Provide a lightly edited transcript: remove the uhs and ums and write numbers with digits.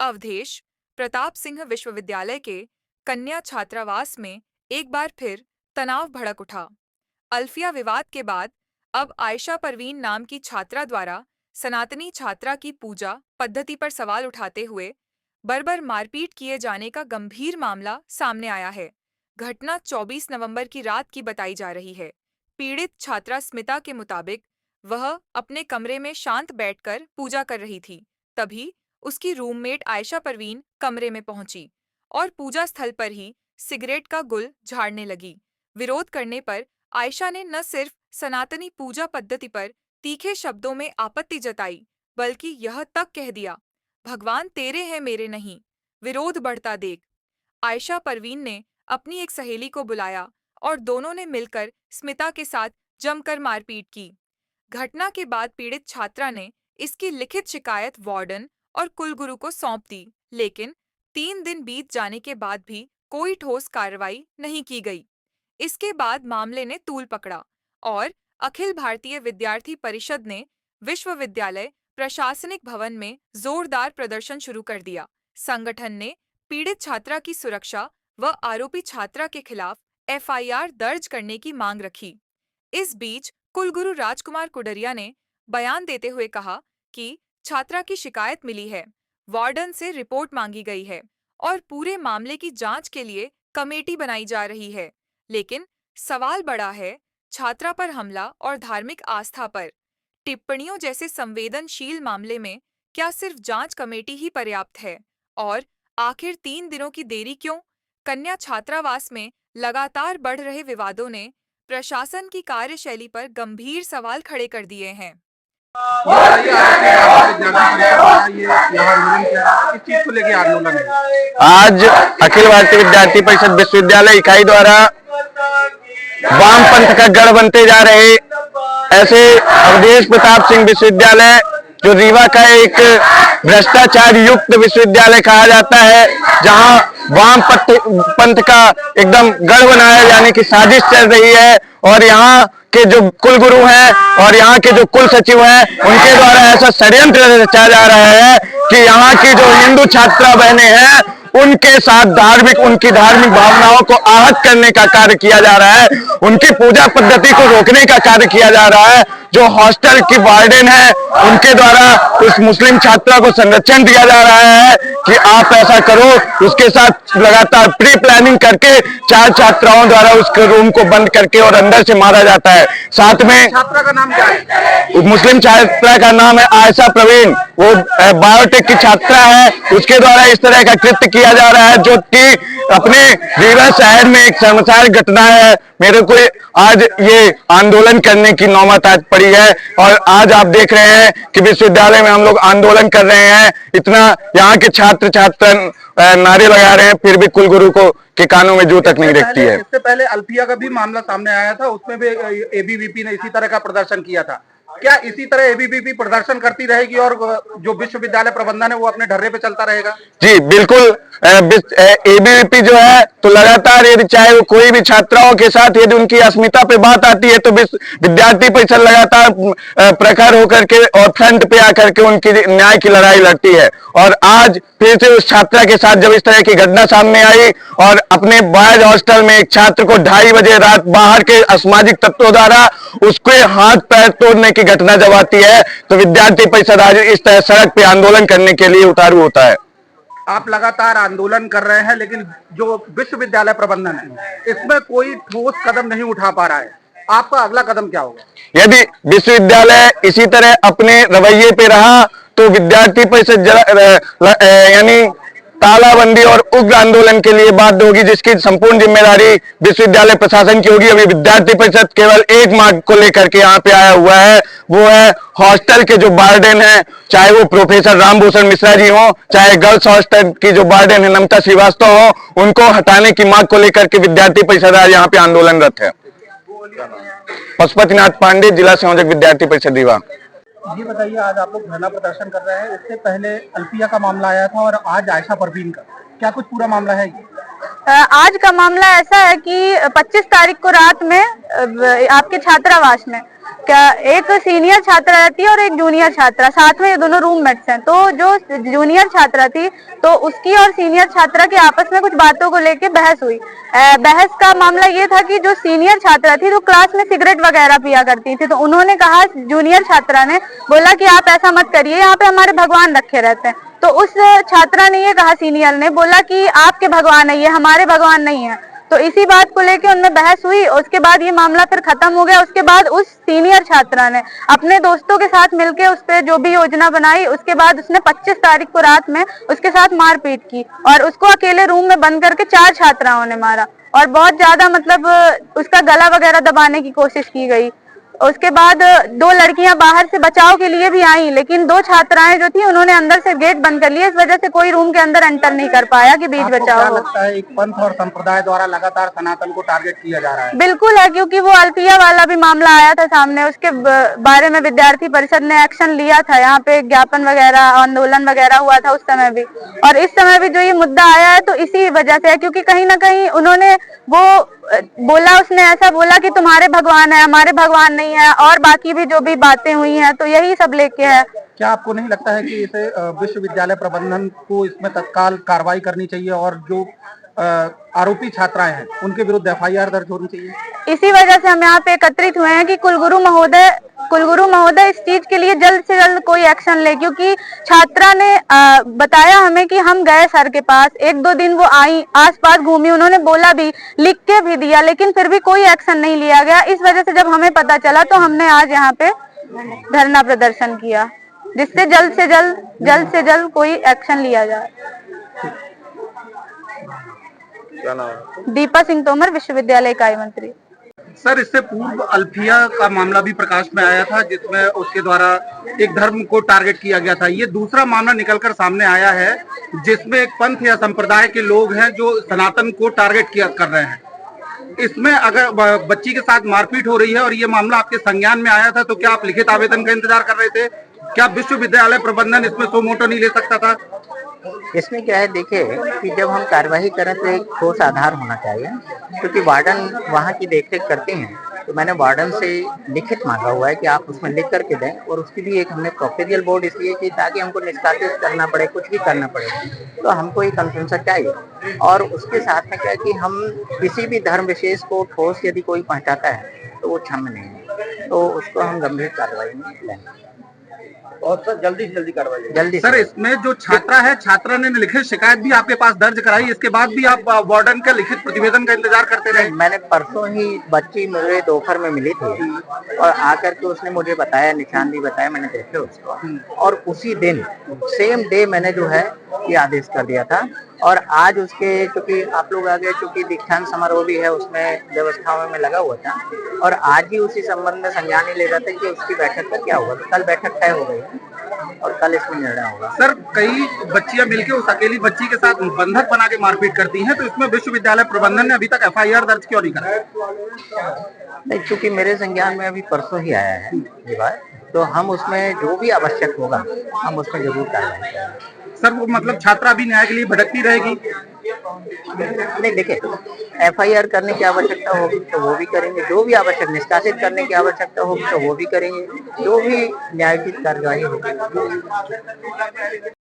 अवधेश प्रताप सिंह विश्वविद्यालय के कन्या छात्रावास में एक बार फिर तनाव भड़क उठा। अल्फिया विवाद के बाद अब आयशा परवीन नाम की छात्रा द्वारा सनातनी छात्रा की पूजा पद्धति पर सवाल उठाते हुए बर्बर मारपीट किए जाने का गंभीर मामला सामने आया है। घटना 24 नवंबर की रात की बताई जा रही है। पीड़ित छात्रा स्मिता के मुताबिक वह अपने कमरे में शांत बैठकर पूजा कर रही थी। तभी उसकी रूममेट आयशा परवीन कमरे में पहुंची और पूजा स्थल पर ही सिगरेट का गुल झाड़ने लगी। विरोध करने पर आयशा ने न सिर्फ सनातनी पूजा पद्धति पर तीखे शब्दों में आपत्ति जताई, बल्कि यह तक कह दिया, भगवान तेरे हैं मेरे नहीं। विरोध बढ़ता देख आयशा परवीन ने अपनी एक सहेली को बुलाया और दोनों ने मिलकर स्मिता के साथ जमकर मारपीट की। घटना के बाद पीड़ित छात्रा ने इसकी लिखित शिकायत वार्डन और कुलगुरु को सौंप दी, लेकिन 3 दिन बीत जाने के बाद भी कोई ठोस कार्रवाई नहीं की गई। इसके बाद मामले ने तूल पकड़ा और अखिल भारतीय विद्यार्थी परिषद ने विश्वविद्यालय प्रशासनिक भवन में जोरदार प्रदर्शन शुरू कर दिया। संगठन ने पीड़ित छात्रा की सुरक्षा व आरोपी छात्रा के खिलाफ एफआईआर दर्ज करने की मांग रखी। इस बीच कुलगुरु राजकुमार कुडरिया ने बयान देते हुए कहा कि छात्रा की शिकायत मिली है, वार्डन से रिपोर्ट मांगी गई है और पूरे मामले की जांच के लिए कमेटी बनाई जा रही है। लेकिन सवाल बड़ा है, छात्रा पर हमला और धार्मिक आस्था पर टिप्पणियों जैसे संवेदनशील मामले में क्या सिर्फ जांच कमेटी ही पर्याप्त है? और आखिर 3 दिनों की देरी क्यों? कन्या छात्रावास में लगातार बढ़ रहे विवादों ने प्रशासन की कार्यशैली पर गंभीर सवाल खड़े कर दिए हैं। आज अखिल भारतीय विद्यार्थी परिषद विश्वविद्यालय इकाई द्वारा वाम पंथ का गढ़ बनते जा रहे ऐसे अवधेश प्रताप सिंह विश्वविद्यालय, जो रीवा का एक भ्रष्टाचार युक्त विश्वविद्यालय कहा जाता है, जहां वाम पंथ का एकदम गढ़ बनाया जाने की साजिश चल रही है और यहाँ के जो कुलगुरु हैं और यहाँ के जो कुल सचिव हैं, उनके द्वारा ऐसा षड्यंत्र रचा जा रहा है कि यहाँ की जो हिंदू छात्रा बहनें हैं उनके साथ उनकी धार्मिक भावनाओं को आहत करने का कार्य किया जा रहा है, उनकी पूजा पद्धति को रोकने का कार्य किया जा रहा है। जो हॉस्टल की वार्डन है उनके द्वारा उस मुस्लिम छात्रा को संरक्षण दिया जा रहा है कि आप ऐसा करो। उसके साथ लगातार प्री प्लानिंग करके 4 छात्राओं द्वारा उसके रूम को बंद करके और अंदर से मारा जाता है। साथ में छात्रा का नाम क्या है? मुस्लिम छात्रा का नाम है आयशा परवीन, वो बायोटेक की छात्रा है। उसके द्वारा इस तरह का कृत्य किया जा रहा है जो कि अपने रीवा शहर में एक शर्मसार घटना है। मेरे को आज ये आंदोलन करने की नौबत आज पड़ी है और आज आप देख रहे हैं कि विश्वविद्यालय में हम लोग आंदोलन कर रहे हैं। इतना यहाँ के छात्र छात्रा नारे लगा रहे हैं, फिर भी कुलगुरु को के कानों में जू तक नहीं रखती है। इससे पहले अल्फिया का भी मामला सामने आया था, उसमें भी एबीवीपी ने इसी तरह का प्रदर्शन किया था। क्या इसी तरह एबीवीपी प्रदर्शन करती रहेगी और जो विश्वविद्यालय प्रबंधन है वो अपने ढर्रे पे चलता रहेगा? जी बिल्कुल। एबीवीपी जो है तो लगातार, यदि चाहे वो कोई भी छात्राओं के साथ यदि उनकी अस्मिता पे बात आती है तो विद्यार्थी परिषद लगातार प्रखर होकर के और फ्रंट पे आकर के उनकी न्याय की लड़ाई लड़ती है। और आज फिर से उस छात्रा के साथ जब इस तरह की घटना सामने आई और अपने बॉयज हॉस्टल में एक छात्र को 2:30 बजे रात बाहर के असामाजिक तत्वों द्वारा उसके हाथ पैर तोड़ने की घटना जब आती है तो विद्यार्थी परिषद आज इस तरह सड़क पे आंदोलन करने के लिए उतारू होता है। आप लगातार आंदोलन कर रहे हैं, लेकिन जो विश्वविद्यालय प्रबंधन है इसमें कोई ठोस कदम नहीं उठा पा रहा है। आपका अगला कदम क्या होगा? यदि विश्वविद्यालय इसी तरह अपने रवैये पे रहा तो विद्यार्थी परिषद यानी तालाबंदी और उग्र आंदोलन के लिए बाध्य होगी, जिसकी संपूर्ण जिम्मेदारी विश्वविद्यालय प्रशासन की होगी। अभी विद्यार्थी परिषद केवल एक मांग को लेकर के यहाँ पे आया हुआ है, वो है हॉस्टल के जो वार्डन है, चाहे वो प्रोफेसर रामभूषण मिश्रा जी हो, चाहे गर्ल्स हॉस्टल की जो वार्डन है नमिता श्रीवास्तव हो, उनको हटाने की मांग को लेकर के विद्यार्थी परिषद आज यहाँ पे आंदोलनरत है। पशुपतिनाथ पांडे, जिला संयोजक विद्यार्थी परिषद रीवा। ये बताइए, आज आप लोग धरना प्रदर्शन कर रहे हैं, इससे पहले अल्फिया का मामला आया था और आज आयशा परवीन का, क्या कुछ पूरा मामला है? आज का मामला ऐसा है कि 25 तारीख को रात में आपके छात्रावास में क्या एक सीनियर छात्रा रहती है और एक जूनियर छात्रा, साथ में ये दोनों रूममेट्स हैं। तो जो जूनियर छात्रा थी तो उसकी और सीनियर छात्रा के आपस में कुछ बातों को लेके बहस हुई। बहस का मामला ये था कि जो सीनियर छात्रा थी तो क्लास में सिगरेट वगैरह पिया करती थी, तो उन्होंने कहा, जूनियर छात्रा ने बोला कि आप ऐसा मत करिए, यहाँ पे हमारे भगवान रखे रहते हैं। तो उस छात्रा ने ये कहा, सीनियर ने बोला कि आपके भगवान है, ये हमारे भगवान नहीं है। तो इसी बात को लेके उनमें बहस हुई। उसके बाद ये मामला फिर खत्म हो गया। उसके बाद उस सीनियर छात्रा ने अपने दोस्तों के साथ मिलके उस पे जो भी योजना बनाई, उसके बाद उसने 25 तारीख को रात में उसके साथ मारपीट की और उसको अकेले रूम में बंद करके 4 छात्राओं ने मारा और बहुत ज्यादा मतलब उसका गला वगैरह दबाने की कोशिश की गई। उसके बाद 2 लड़कियां बाहर से बचाव के लिए भी आई, लेकिन 2 छात्राएं जो थी उन्होंने अंदर से गेट बंद कर लिया। इस वजह से कोई रूम के अंदर एंटर नहीं कर पाया कि बीच बचाव हो। लगता है एक पंथ और संप्रदाय द्वारा लगातार सनातन को टारगेट किया जा रहा है? बिल्कुल है, क्योंकि वो अल्फिया वाला भी मामला आया था सामने, उसके बारे में विद्यार्थी परिषद ने एक्शन लिया था। यहाँ पे ज्ञापन वगैरह, आंदोलन वगैरह हुआ था उस समय भी, और इस समय भी जो ये मुद्दा आया है तो इसी वजह से है, क्योंकि कहीं ना कहीं उन्होंने वो बोला, उसने ऐसा बोला कि तुम्हारे भगवान है, हमारे भगवान नहीं है, और बाकी भी जो भी बातें हुई हैं तो यही सब लेके है। क्या आपको नहीं लगता है कि इसे विश्वविद्यालय प्रबंधन को इसमें तत्काल कार्रवाई करनी चाहिए और जो आरोपी छात्राएं हैं उनके विरुद्ध FIR दर्ज होनी चाहिए? इसी वजह से हम यहाँ पे एकत्रित हुए हैं कि कुलगुरु महोदय इस चीज के लिए जल्द से जल्द कोई एक्शन ले, क्योंकि छात्रा ने बताया हमें कि हम गए सर के पास, 1-2 दिन वो आई, आसपास घूमी, उन्होंने बोला भी, लिख के भी दिया, लेकिन फिर भी कोई एक्शन नहीं लिया गया। इस वजह से जब हमें पता चला तो हमने आज यहाँ पे धरना प्रदर्शन किया, जिससे जल्द से जल्द कोई एक्शन लिया जाए। क्या नाम है? दीपा सिंह तोमर, विश्वविद्यालय इकाई मंत्री। सर, इससे पूर्व अल्फिया का मामला भी प्रकाश में आया था, जिसमें उसके द्वारा एक धर्म को टारगेट किया गया था। ये दूसरा मामला निकलकर सामने आया है जिसमें एक पंथ या संप्रदाय के लोग हैं जो सनातन को टारगेट कर रहे हैं। इसमें अगर बच्ची के साथ मारपीट हो रही है और ये मामला आपके संज्ञान में आया था, तो क्या आप लिखित आवेदन का इंतजार कर रहे थे? क्या विश्वविद्यालय प्रबंधन इसमें सो मोटो नहीं ले सकता था? इसमें क्या है, देखिए कि जब हम कार्यवाही करें तो एक ठोस आधार होना चाहिए, क्योंकि वार्डन वहाँ की देखरेख करते हैं। तो मैंने वार्डन से लिखित मांगा हुआ है कि आप उसमें लिख करके दें, और उसकी भी एक हमने प्रोसीजरल बोर्ड इसलिए की ताकि हमको निष्कासित करना पड़े, कुछ भी करना पड़े तो हमको एक कंसेंसस चाहिए। और उसके साथ में क्या है कि हम किसी भी धर्म विशेष को ठोस यदि कोई पहुँचाता है तो वो क्षम्य नहीं है, तो उसको हम गंभीर कार्रवाई में लेंगे और सर जल्दी से जल्दी कार्रवाई जल्दी। सर, इसमें जो छात्रा है, छात्रा ने लिखित शिकायत भी आपके पास दर्ज कराई, इसके बाद भी आप वार्डन का लिखित प्रतिवेदन का इंतजार करते रहे? मैंने परसों ही, बच्ची मुझे दोपहर में मिली थी और आकर के उसने मुझे बताया, निशान भी बताया, मैंने देखे उसको, और उसी दिन सेम डे मैंने जो है ये आदेश कर दिया था। और आज उसके, चूंकि आप लोग आगे, चूंकि दीक्षांत समारोह भी है, उसमें व्यवस्थाओं में लगा हुआ था, और आज ही उसी संबंध में संज्ञान नहीं ले रहा था कि उसकी बैठक का क्या होगा। तो कल बैठक तय हो गई है और कल इसमें निर्णय होगा। सर, कई बच्चियां मिलकर उस अकेली बच्ची के साथ बंधक बना के मारपीट करती हैं, तो इसमें विश्वविद्यालय प्रबंधन ने अभी तक FIR दर्ज क्यों नहीं करा? नहीं, चूंकि मेरे संज्ञान में अभी परसों ही आया है ये बात, तो हम उसमें जो भी आवश्यक होगा हम उसमें जरूर कार्रवाई करेंगे। सर, वो मतलब छात्रा भी न्याय के लिए भटकती रहेगी? नहीं, देखिए FIR करने की आवश्यकता होगी तो वो भी करेंगे, जो भी आवश्यक, निष्कासित करने की आवश्यकता होगी तो वो भी करेंगे, जो भी न्याय की कार्रवाई होगी।